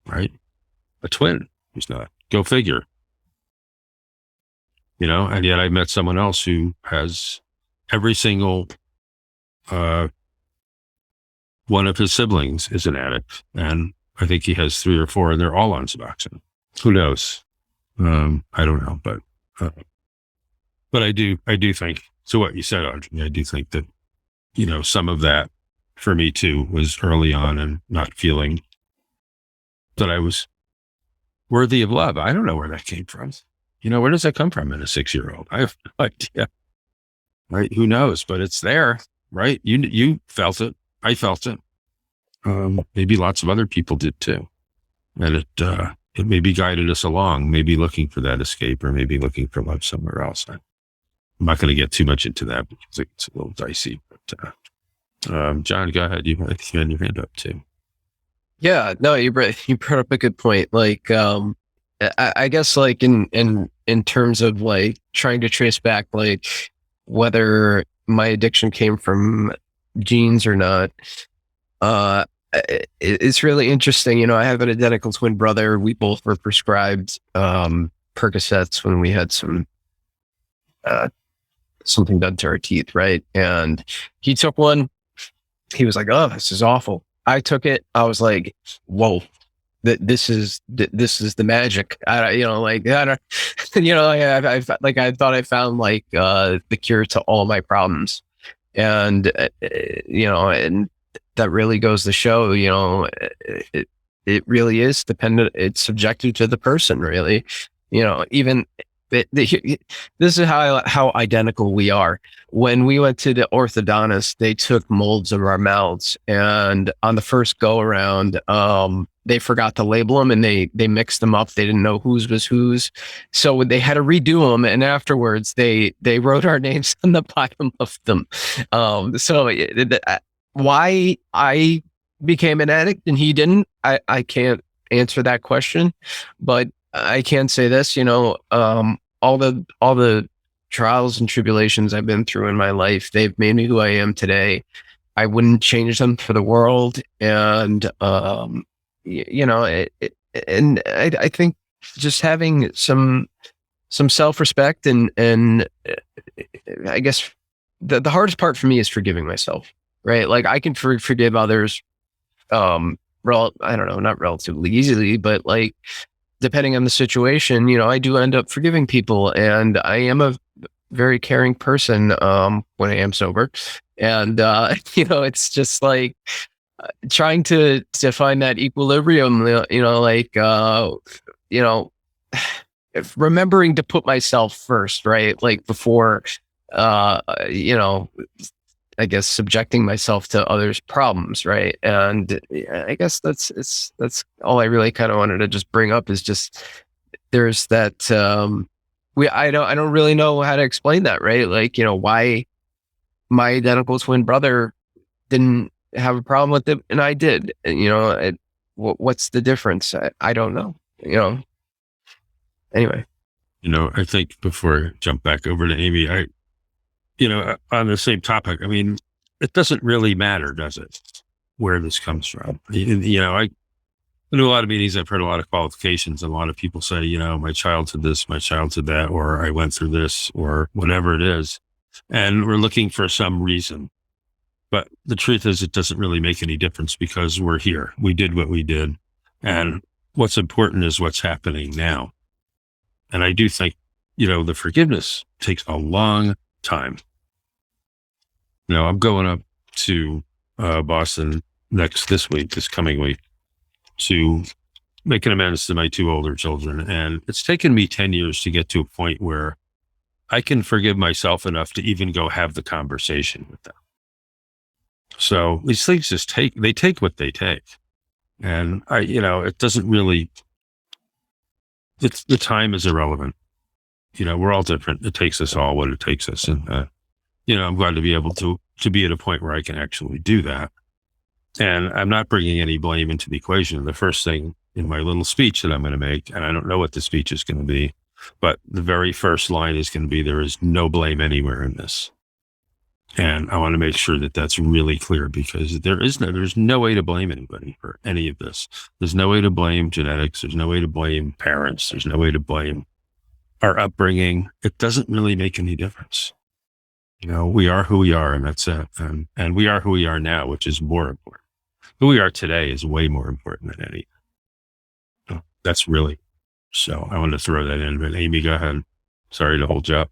right? A twin who's not. Go figure. And yet I met someone else who has every single one of his siblings is an addict. And I think he has 3 or 4 and they're all on Suboxone. Who knows? I don't know, but I do think, so what you said, Audrey, I do think that, some of that for me too was early on and not feeling that I was worthy of love. I don't know where that came from. Where does that come from in a 6-year-old? I have no idea. Right? Who knows? But it's there, right? You felt it. I felt it. Maybe lots of other people did too. And it maybe guided us along, maybe looking for that escape or maybe looking for love somewhere else. I'm not going to get too much into that because it's a little dicey. But John, go ahead. You had your hand up too. Yeah, no, you brought up a good point. Like, I guess like in terms of like trying to trace back like whether my addiction came from genes or not, it's really interesting. I have an identical twin brother. We both were prescribed Percocets when we had something done to our teeth, right? And he took one. He was like, "Oh, this is awful." I took it. I was like, "Whoa, this is the magic." I thought I found like the cure to all my problems, and and that really goes to show, it really is dependent. It's subjective to the person, really. Even this is how identical we are. When we went to the orthodontist, they took molds of our mouths, and on the first go around, they forgot to label them and they mixed them up. They didn't know whose was whose. So they had to redo them. And afterwards they wrote our names on the bottom of them. Why I became an addict and he didn't, I can't answer that question, but I can say this, all the trials and tribulations I've been through in my life, they've made me who I am today. I wouldn't change them for the world. And, and I think just having some self-respect and I guess the hardest part for me is forgiving myself, right? Like I can forgive others, I don't know, not relatively easily, but like, depending on the situation, I do end up forgiving people, and I am a very caring person when I am sober. And it's just like trying to find that equilibrium, remembering to put myself first, right? Like before, I guess subjecting myself to others' problems, right? And I guess that's all I really kind of wanted to just bring up is just there's that I don't really know how to explain that, right? Like, why my identical twin brother didn't have a problem with it and I did. And, what's the difference? I don't know. Anyway. I think before I jump back over to Amy, on the same topic, I mean, it doesn't really matter, does it, where this comes from? I do a lot of meetings. I've heard a lot of qualifications, and a lot of people say, my childhood this, my childhood that, or I went through this, or whatever it is. And we're looking for some reason. But the truth is, it doesn't really make any difference because we're here. We did what we did. And what's important is what's happening now. And I do think, the forgiveness takes a long time. I'm going up to Boston this coming week, to make an amends to my 2 older children. And it's taken me 10 years to get to a point where I can forgive myself enough to even go have the conversation with them. So these things they take what they take. And it doesn't really, the time is irrelevant. We're all different. It takes us all what it takes us. And, I'm glad to be able to be at a point where I can actually do that. And I'm not bringing any blame into the equation. The first thing in my little speech that I'm going to make, and I don't know what the speech is going to be, but the very first line is going to be, there is no blame anywhere in this. And I want to make sure that that's really clear, because there's no way to blame anybody for any of this. There's no way to blame genetics. There's no way to blame parents. There's no way to blame our upbringing. It doesn't really make any difference. We are who we are, and that's it. And we are who we are now, which is more important. Who we are today is way more important than anything. That's really, so I wanted to throw that in. But Amy, go ahead. Sorry to hold you up.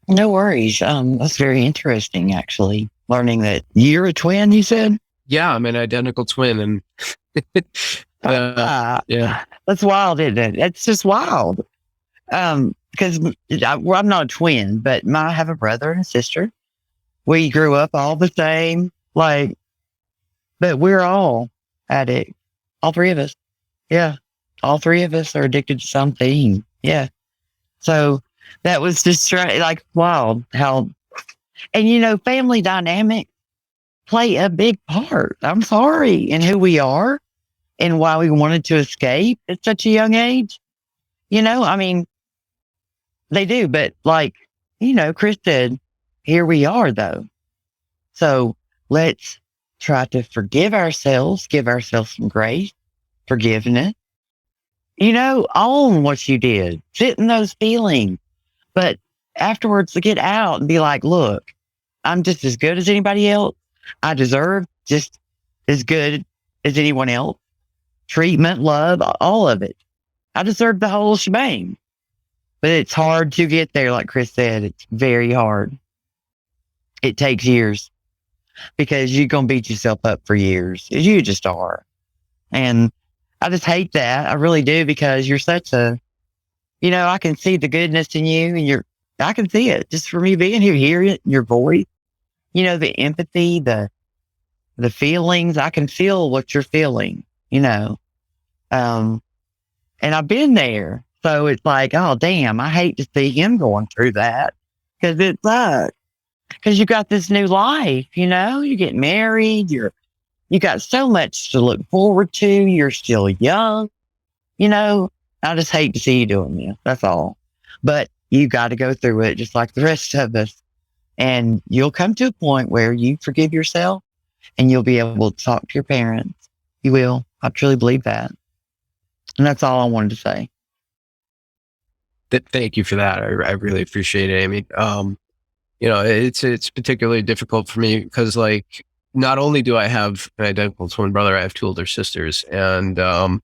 No worries. That's very interesting, actually. Learning that you're a twin, you said? Yeah, I'm an identical twin. And yeah. That's wild, isn't it? It's just wild. Because I'm not a twin, but I have a brother and a sister. We grew up all the same, but we're all addicts. All 3 of us. Yeah. All 3 of us are addicted to something. Yeah. So that was just wild how, and family dynamics play a big part. I'm sorry. In who we are and why we wanted to escape at such a young age. I mean, they do, but Chris said, here we are though. So let's try to forgive ourselves, give ourselves some grace, forgiveness, own what you did, sit in those feelings, but afterwards to get out and be like, look, I'm just as good as anybody else. I deserve just as good as anyone else. Treatment, love, all of it. I deserve the whole shebang. But it's hard to get there, like Chris said. It's very hard. It takes years because you're going to beat yourself up for years. You just are. And I just hate that. I really do, because you're such a, I can see the goodness in you, and I can see it just from you being here, hear it, your voice, the empathy, the feelings. I can feel what you're feeling, and I've been there. So it's like, oh, damn, I hate to see him going through that, because it sucks. Because you got this new life, you get married, you got so much to look forward to. You're still young, I just hate to see you doing this. That's all. But you got to go through it just like the rest of us. And you'll come to a point where you forgive yourself and you'll be able to talk to your parents. You will. I truly believe that. And that's all I wanted to say. Thank you for that. I really appreciate it, Amy. It's particularly difficult for me because, not only do I have an identical twin brother, I have 2 older sisters, and I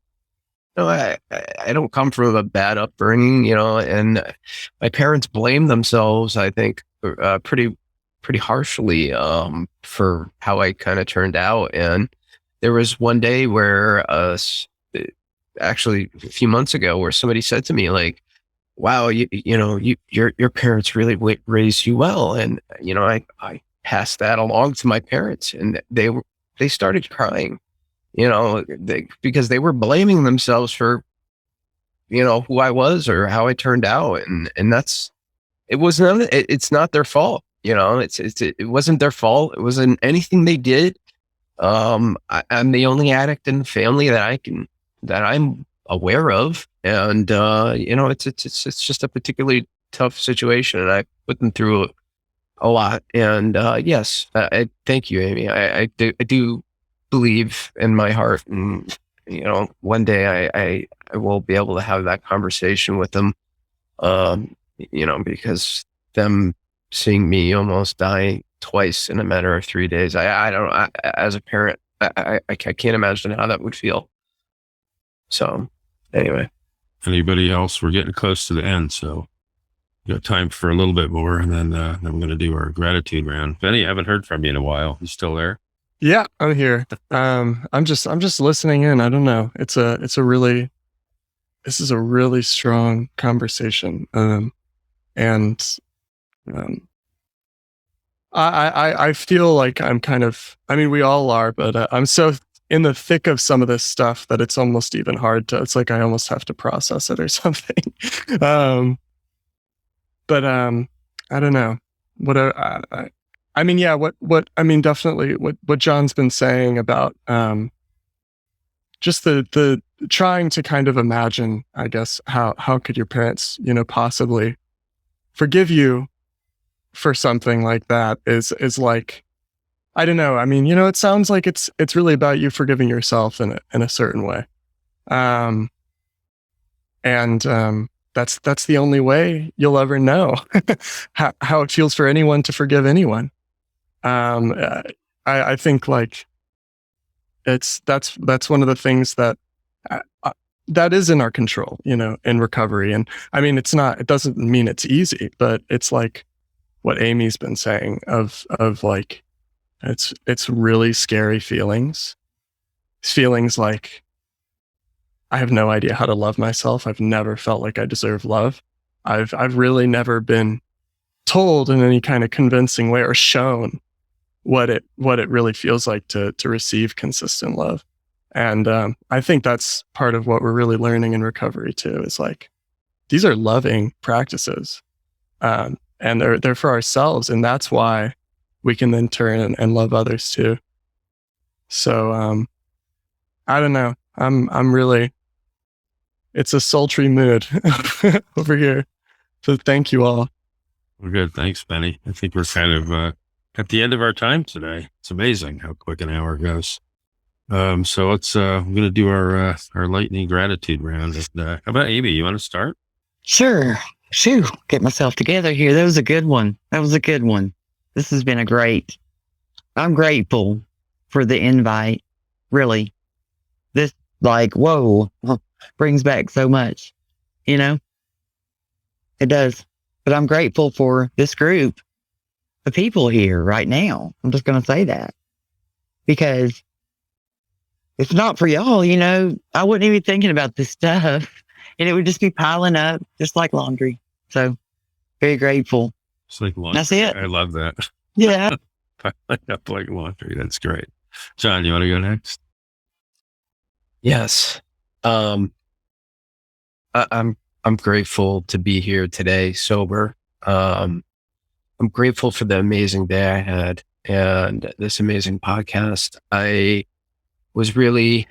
don't come from a bad upbringing, and my parents blame themselves, I think, pretty harshly for how I kind of turned out. And there was one day where, actually a few months ago, where somebody said to me, wow, your parents really raised you well. And, I passed that along to my parents, and they started crying, because they were blaming themselves for, who I was or how I turned out. And it's not their fault. It wasn't their fault. It wasn't anything they did. I'm the only addict in the family that I'm aware of. And, it's just a particularly tough situation. And I put them through a lot. And, yes, I thank you, Amy. I do believe in my heart. And, one day I will be able to have that conversation with them. Because them seeing me almost die twice in a matter of 3 days, as a parent, I can't imagine how that would feel. So anyway. Anybody else? We're getting close to the end, so we got time for a little bit more, and then we're going to do our gratitude round. Benny, I haven't heard from you in a while. You still there? Yeah, I'm here. I'm just listening in. I don't know. This is a really strong conversation. I feel like I'm kind of, I mean, we all are, but I'm so in the thick of some of this stuff that it's almost even hard to, it's like I almost have to process it or something. I don't know. Definitely what John's been saying about just the trying to kind of imagine, I guess, how could your parents, possibly forgive you for something like that is like, I don't know. I mean, it sounds like it's really about you forgiving yourself in a certain way. That's the only way you'll ever know how it feels for anyone to forgive anyone. I think like that's one of the things that that is in our control, in recovery. And I mean, it doesn't mean it's easy, but it's like what Amy's been saying of like, it's really scary feelings. It's feelings like I have no idea how to love myself. I've never felt like I deserve love. I've really never been told in any kind of convincing way or shown what it really feels like to receive consistent love. And I think that's part of what we're really learning in recovery too, is like, these are loving practices. And they're for ourselves. And that's why we can then turn and love others too. So I don't know. I'm really, it's a sultry mood over here. So thank you all. We're good. Thanks, Benny. I think we're kind of at the end of our time today. It's amazing how quick an hour goes. So let's we're gonna do our lightning gratitude round. How about Amy? You want to start? Sure. Shoo, get myself together here. That was a good one. This has been I'm grateful for the invite. Really. This, like, whoa, brings back so much, It does. But I'm grateful for this group of people here right now. I'm just going to say that. Because if not for y'all, I wouldn't even be thinking about this stuff. And it would just be piling up, just like laundry. So, very grateful. It's like laundry. That's it. I love that. Yeah. Piling up like laundry. That's great. John, you want to go next? Yes. I'm grateful to be here today, sober. I'm grateful for the amazing day I had and this amazing podcast. I was really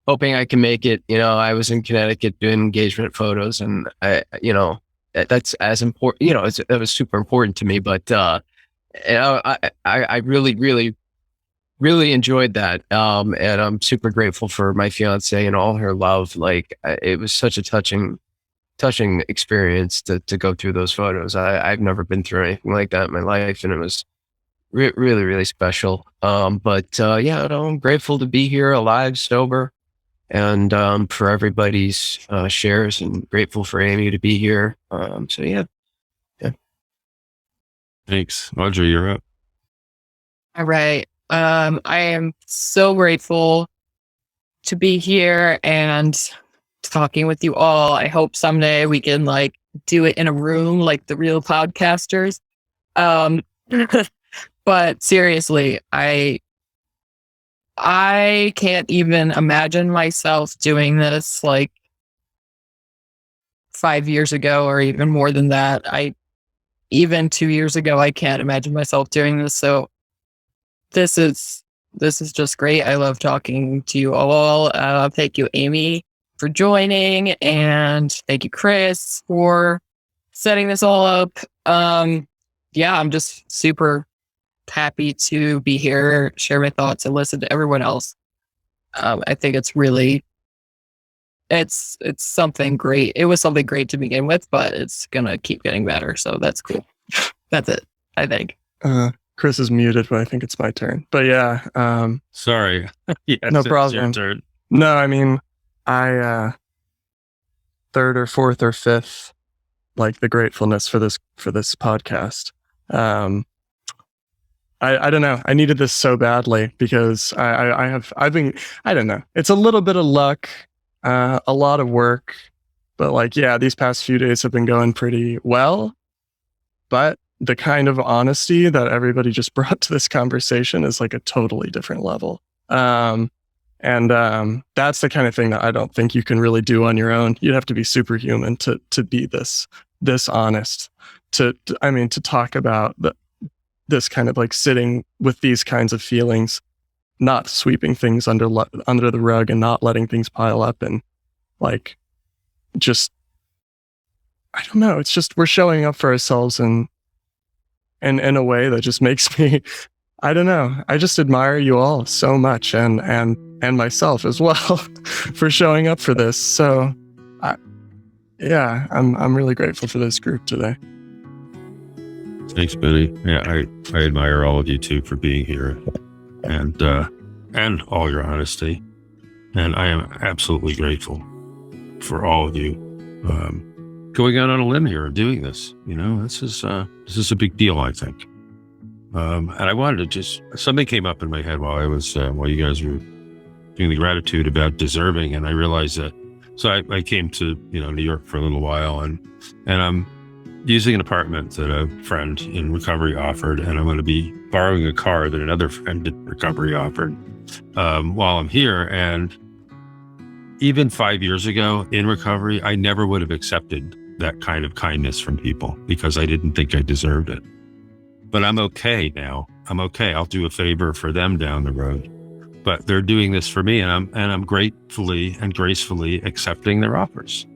hoping I can make it. I was in Connecticut doing engagement photos, and that's as important. That was super important to me. But I really, really, really enjoyed that. And I'm super grateful for my fiance and all her love. Like, it was such a touching experience to go through those photos. I've never been through anything like that in my life, and it was really, really special. I'm grateful to be here, alive, sober, and for everybody's shares, and grateful for Amy to be here. Yeah. Thanks. Audrey, you're up. All right. I am so grateful to be here and talking with you all. I hope someday we can do it in a room like the real podcasters. But seriously, I can't even imagine myself doing this 5 years ago or even more than that. Even 2 years ago, I can't imagine myself doing this. So this is This is just great. I love talking to you all. Thank you, Amy, for joining, and thank you, Chris, for setting this all up. Yeah, I'm just super happy to be here, share my thoughts, and listen to everyone else. I think it's really, it's something great. It was something great to begin with, but it's gonna keep getting better. So that's cool. That's it, I think. Chris is muted, but I think it's my turn. But yeah, Sorry. Yes, no it's your problem. turn. No, I mean, I third or fourth or fifth, like the gratefulness for this podcast. I don't know. I needed this so badly because I've been, I don't know. It's a little bit of luck, a lot of work, but like, yeah, these past few days have been going pretty well. But the kind of honesty that everybody just brought to this conversation is like a totally different level. And that's the kind of thing that I don't think you can really do on your own. You'd have to be superhuman to be this honest, to talk about this kind of like sitting with these kinds of feelings, not sweeping things under the rug and not letting things pile up, and like, just, I don't know. It's just, we're showing up for ourselves and in a way that just makes me, I don't know. I just admire you all so much, and myself as well for showing up for this. So I'm really grateful for this group today. Thanks, Benny. Yeah, I admire all of you too for being here, and all your honesty. And I am absolutely grateful for all of you going out on a limb here and doing this. You know, this is a big deal, I think. And I wanted to just, something came up in my head while you guys were doing the gratitude about deserving, and I realized that. So I came to New York for a little while, and I'm using an apartment that a friend in recovery offered, and I'm going to be borrowing a car that another friend in recovery offered while I'm here. And even 5 years ago in recovery, I never would have accepted that kind of kindness from people because I didn't think I deserved it. But I'm okay now. I'm okay. I'll do a favor for them down the road. But they're doing this for me, and I'm gratefully and gracefully accepting their offers.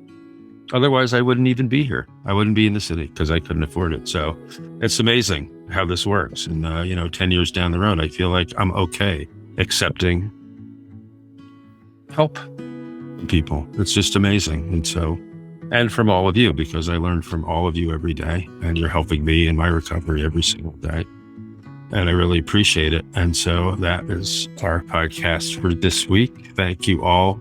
Otherwise, I wouldn't even be here. I wouldn't be in the city because I couldn't afford it. So it's amazing how this works. And 10 years down the road, I feel like I'm okay accepting help from people. It's just amazing. And from all of you, because I learn from all of you every day, and you're helping me in my recovery every single day. And I really appreciate it. And so that is our podcast for this week. Thank you all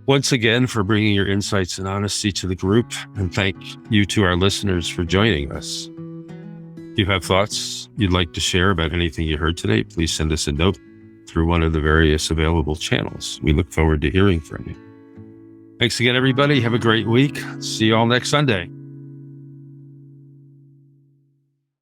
once again for bringing your insights and honesty to the group. And thank you to our listeners for joining us. If you have thoughts you'd like to share about anything you heard today, please send us a note through one of the various available channels. We look forward to hearing from you. Thanks again, everybody. Have a great week. See you all next Sunday.